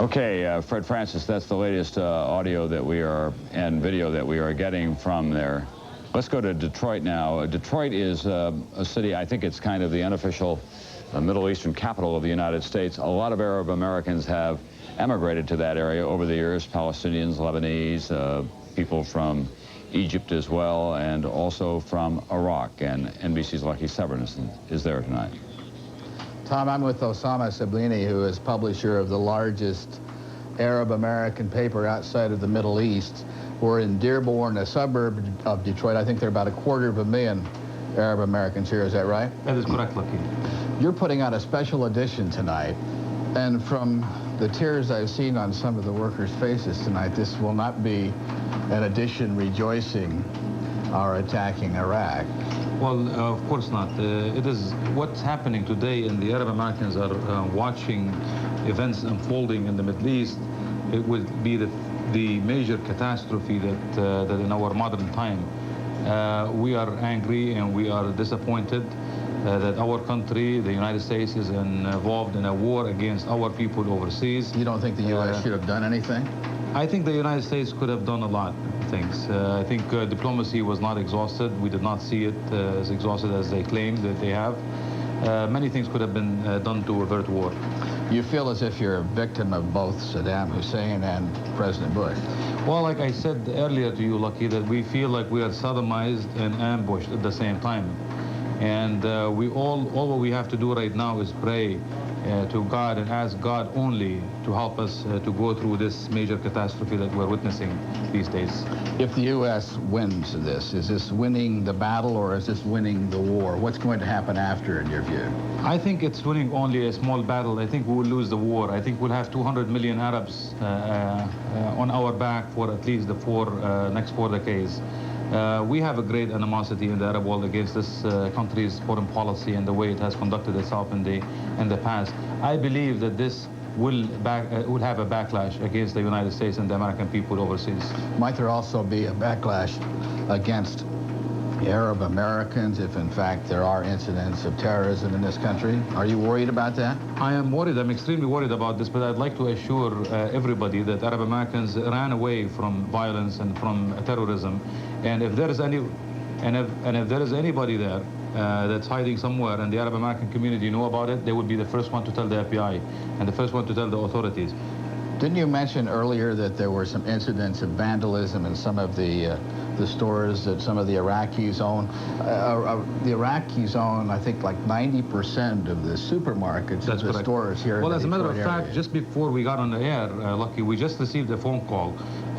Okay, Fred Francis, that's the latest audio that we are and video that we are getting from there. Let's go to Detroit now. Detroit is a city, I think it's kind of the unofficial Middle Eastern capital of the United States. A lot of Arab Americans have emigrated to that area over the years, Palestinians, Lebanese, people from Egypt as well, and also from Iraq. And NBC's Lucky Severson is there tonight. Tom, I'm with Osama Siblani, who is publisher of the largest Arab American paper outside of the Middle East. We're in Dearborn, a suburb of Detroit. I think there are about 250,000 Arab Americans here. Is that right? That is correct, Lucky. You're putting out a special edition tonight, and from the tears I've seen on some of the workers' faces tonight, this will not be an edition rejoicing or attacking Iraq. Well, of course not. It is what's happening today, and the Arab Americans are watching events unfolding in the Middle East. It will be the major catastrophe that in our modern time. We are angry and we are disappointed that our country, the United States, is involved in a war against our people overseas. You don't think the U.S. should have done anything? I think the United States could have done a lot of things. I think diplomacy was not exhausted. We did not see it as exhausted as they claim that they have. Many things could have been done to avert war. You feel as if you're a victim of both Saddam Hussein and President Bush. Well, like I said earlier to you, Lucky, that we feel like we are sodomized and ambushed at the same time. And all what we have to do right now is pray to God and ask God only to help us to go through this major catastrophe that we're witnessing these days. If the U.S. wins this, is this winning the battle or is this winning the war? What's going to happen after, in your view? I think it's winning only a small battle. I think we will lose the war. I think we'll have 200 million Arabs on our back for at least the next 4 decades. We have a great animosity in the Arab world against this country's foreign policy and the way it has conducted itself in the past. I believe that this will have a backlash against the United States and the American people overseas. Might there also be a backlash against Arab Americans if, in fact, there are incidents of terrorism in this country? Are you worried about that? I am worried. I'm extremely worried about this, but I'd like to assure everybody that Arab Americans ran away from violence and from terrorism. And if there is if there is anybody there that's hiding somewhere and the Arab American community know about it, they would be the first one to tell the FBI and the first one to tell the authorities. Didn't you mention earlier that there were some incidents of vandalism in some of the stores that some of the Iraqis own? The Iraqis own, I think, like 90% of the supermarkets and the stores here. Well, in as a matter of fact, area. just before we got on the air, Lucky, we just received a phone call,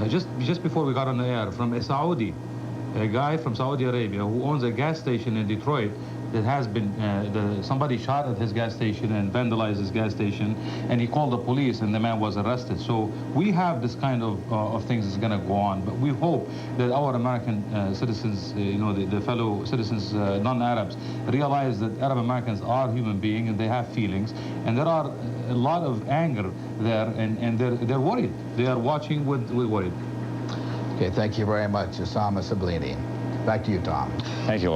just before we got on the air, from a guy from Saudi Arabia who owns a gas station in Detroit that has been, somebody shot at his gas station and vandalized his gas station, and he called the police and the man was arrested. So we have this kind of things that's going to go on, but we hope that our American citizens, the fellow citizens, non-Arabs, realize that Arab Americans are human beings and they have feelings, and there are a lot of anger there, and they're worried. They are watching with worried. Okay, thank you very much, Osama Siblani. Back to you, Tom. Thank you.